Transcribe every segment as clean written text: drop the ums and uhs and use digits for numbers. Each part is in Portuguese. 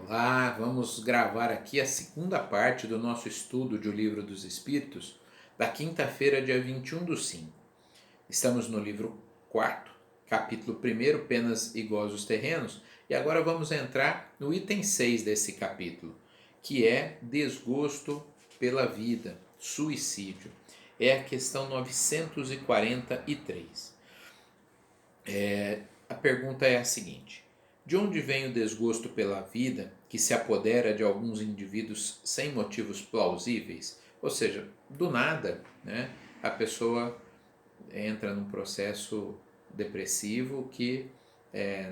Olá, vamos gravar aqui a segunda parte do nosso estudo de O Livro dos Espíritos, da quinta-feira, dia 21/5. Estamos no livro 4, capítulo 1, Penas e Gozos Terrenos, e agora vamos entrar no item 6 desse capítulo, que é desgosto pela vida, suicídio. É a questão 943. A pergunta é a seguinte: de onde vem o desgosto pela vida que se apodera de alguns indivíduos sem motivos plausíveis? Ou seja, do nada, né, a pessoa entra num processo depressivo que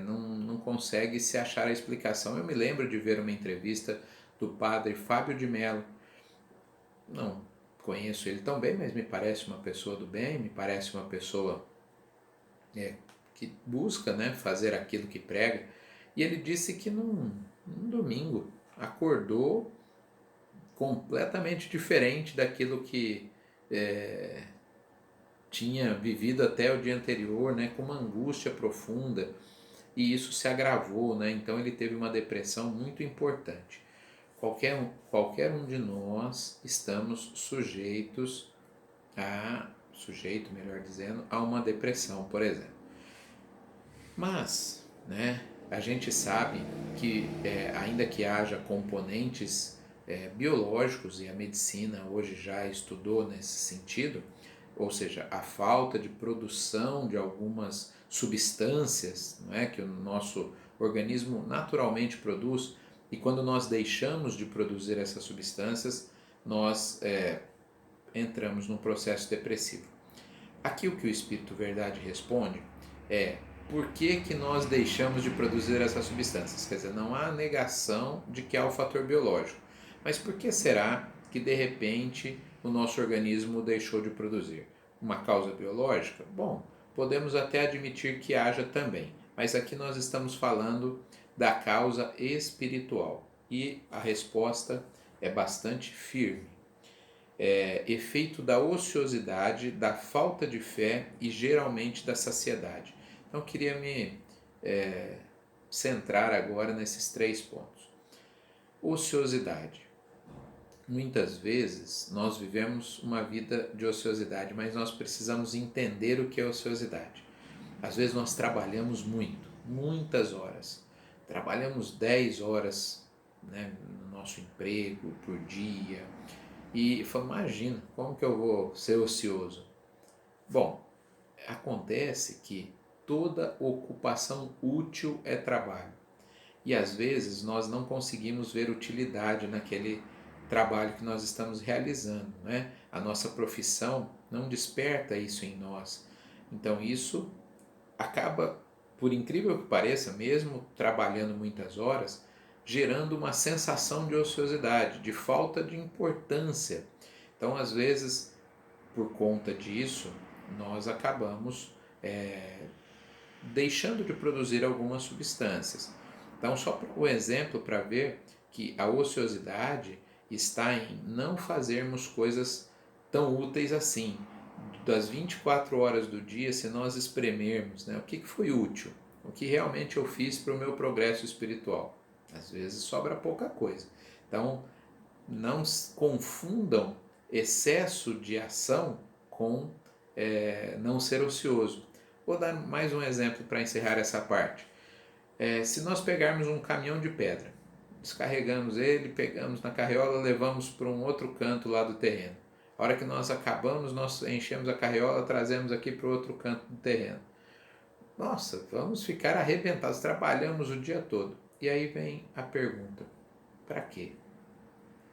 não consegue se achar a explicação. Eu me lembro de ver uma entrevista do padre Fábio de Mello. Não conheço ele tão bem, mas me parece uma pessoa do bem, me parece uma pessoa que busca, né, fazer aquilo que prega. E ele disse que num domingo acordou completamente diferente daquilo que tinha vivido até o dia anterior, né, com uma angústia profunda, e isso se agravou, né, então ele teve uma depressão muito importante. Qualquer um de nós estamos sujeito, melhor dizendo, a uma depressão, por exemplo. Mas, né, a gente sabe que, ainda que haja componentes biológicos, e a medicina hoje já estudou nesse sentido, ou seja, a falta de produção de algumas substâncias, não é, que o nosso organismo naturalmente produz, e quando nós deixamos de produzir essas substâncias, nós entramos num processo depressivo. Aqui o que o Espírito Verdade responde é: por que nós deixamos de produzir essas substâncias? Quer dizer, não há negação de que há o fator biológico, mas por que será que de repente o nosso organismo deixou de produzir? Uma causa biológica? Bom, podemos até admitir que haja também, mas aqui nós estamos falando da causa espiritual, e a resposta é bastante firme. Efeito da ociosidade, da falta de fé e geralmente da saciedade. Então eu queria me centrar agora nesses 3 pontos. Ociosidade. Muitas vezes nós vivemos uma vida de ociosidade, mas nós precisamos entender o que é ociosidade. Às vezes nós trabalhamos muito, muitas horas. Trabalhamos 10 horas, né, no nosso emprego por dia, e falou: imagina, como que eu vou ser ocioso? Bom, acontece que toda ocupação útil é trabalho. E às vezes nós não conseguimos ver utilidade naquele trabalho que nós estamos realizando, né? A nossa profissão não desperta isso em nós. Então isso acaba, por incrível que pareça, mesmo trabalhando muitas horas, gerando uma sensação de ociosidade, de falta de importância. Então, às vezes, por conta disso, nós acabamos deixando de produzir algumas substâncias. Então, só o exemplo para ver que a ociosidade está em não fazermos coisas tão úteis assim. Das 24 horas do dia, se nós espremermos, né, o que foi útil, o que realmente eu fiz para o meu progresso espiritual. Às vezes sobra pouca coisa. Então, não confundam excesso de ação com não ser ocioso. Vou dar mais um exemplo para encerrar essa parte. Se nós pegarmos um caminhão de pedra, descarregamos ele, pegamos na carriola, levamos para um outro canto lá do terreno. A hora que nós acabamos, nós enchemos a carriola, trazemos aqui para o outro canto do terreno. Nossa, vamos ficar arrebentados, trabalhamos o dia todo. E aí vem a pergunta: para quê?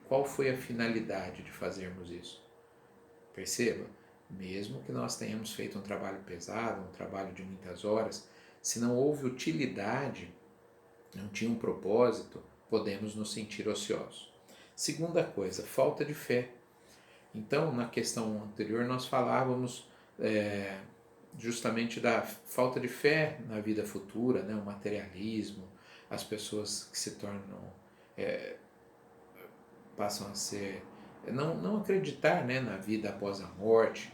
Qual foi a finalidade de fazermos isso? Perceba, mesmo que nós tenhamos feito um trabalho pesado, um trabalho de muitas horas, se não houve utilidade, não tinha um propósito, podemos nos sentir ociosos. Segunda coisa, falta de fé. Então, na questão anterior, nós falávamos justamente da falta de fé na vida futura, né? O materialismo, as pessoas que se tornam, passam a ser, não acreditar, né, na vida após a morte.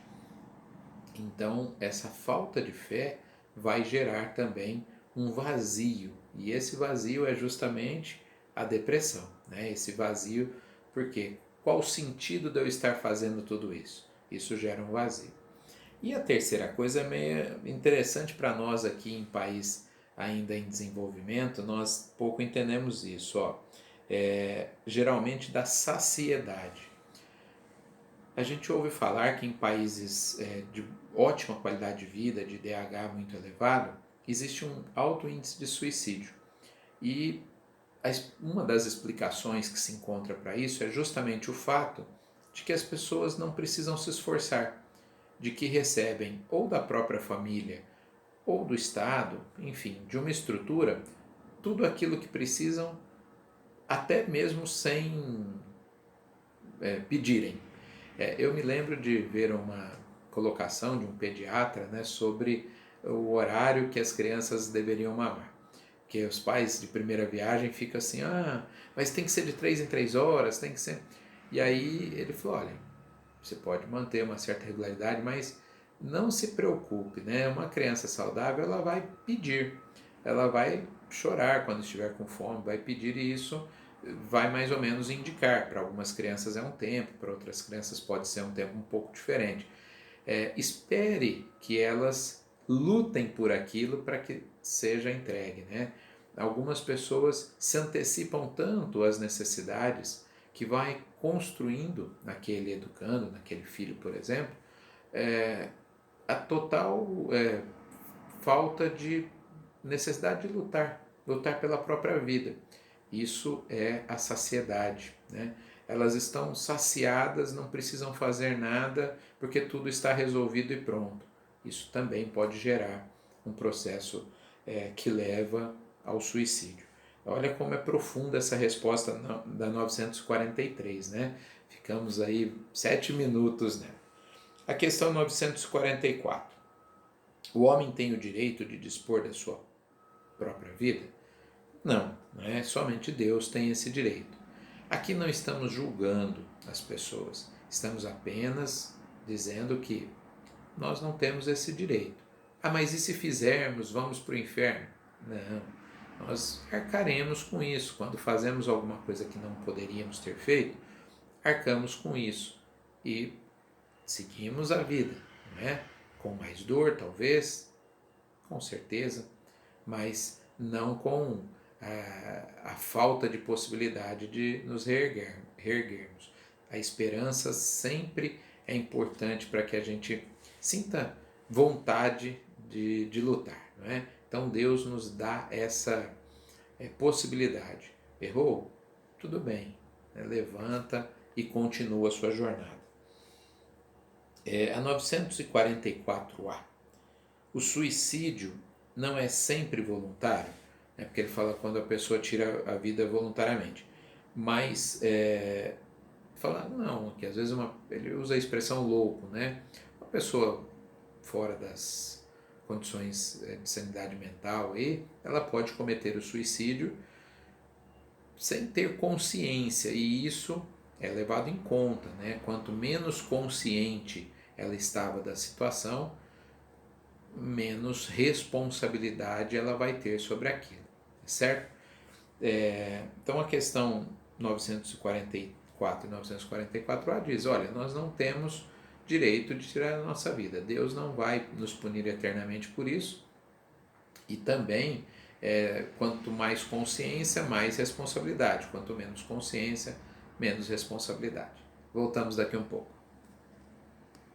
Então, essa falta de fé vai gerar também um vazio, e esse vazio é justamente a depressão, né? Esse vazio, porque qual o sentido de eu estar fazendo tudo isso? Isso gera um vazio. E a terceira coisa é meio interessante para nós aqui em país ainda em desenvolvimento, nós pouco entendemos isso, ó. Geralmente da saciedade. A gente ouve falar que em países de ótima qualidade de vida, de DH muito elevado, existe um alto índice de suicídio. E uma das explicações que se encontra para isso é justamente o fato de que as pessoas não precisam se esforçar, de que recebem ou da própria família ou do Estado, enfim, de uma estrutura, tudo aquilo que precisam, até mesmo sem pedirem. Eu me lembro de ver uma colocação de um pediatra, né, sobre o horário que as crianças deveriam mamar. Que os pais de primeira viagem ficam assim, mas tem que ser de 3 em 3 horas, tem que ser... E aí ele falou, olha, você pode manter uma certa regularidade, mas não se preocupe, né? Uma criança saudável, ela vai pedir, ela vai chorar quando estiver com fome, vai pedir, e isso vai mais ou menos indicar. Para algumas crianças é um tempo, para outras crianças pode ser um tempo um pouco diferente. Espere que elas lutem por aquilo para que seja entregue, né? Algumas pessoas se antecipam tanto às necessidades que vai construindo naquele educando, naquele filho, por exemplo, a total falta de necessidade de lutar pela própria vida. Isso é a saciedade, né? Elas estão saciadas, não precisam fazer nada, porque tudo está resolvido e pronto. Isso também pode gerar um processo que leva ao suicídio. Olha como é profunda essa resposta da 943, né? Ficamos aí 7 minutos, né? A questão 944. O homem tem o direito de dispor da sua própria vida? Não, não é? Somente Deus tem esse direito. Aqui não estamos julgando as pessoas, estamos apenas dizendo que nós não temos esse direito. Mas e se fizermos, vamos para o inferno? Não, nós arcaremos com isso. Quando fazemos alguma coisa que não poderíamos ter feito, arcamos com isso e seguimos a vida, não é? Com mais dor, talvez, com certeza, mas não com a falta de possibilidade de nos reerguermos. A esperança sempre é importante para que a gente sinta vontade de lutar, não é? Então Deus nos dá essa possibilidade. Errou? Tudo bem, né? Levanta e continua a sua jornada. A 944A. O suicídio não é sempre voluntário, né? Porque ele fala quando a pessoa tira a vida voluntariamente. Mas fala, não, que às vezes ele usa a expressão louco, né? Uma pessoa fora das condições de sanidade mental, ela pode cometer o suicídio sem ter consciência, e isso é levado em conta, né? Quanto menos consciente ela estava da situação, menos responsabilidade ela vai ter sobre aquilo, certo? Então a questão 944 e 944A diz, olha, nós não temos direito de tirar a nossa vida, Deus não vai nos punir eternamente por isso, e também quanto mais consciência, mais responsabilidade, quanto menos consciência, menos responsabilidade. Voltamos daqui um pouco.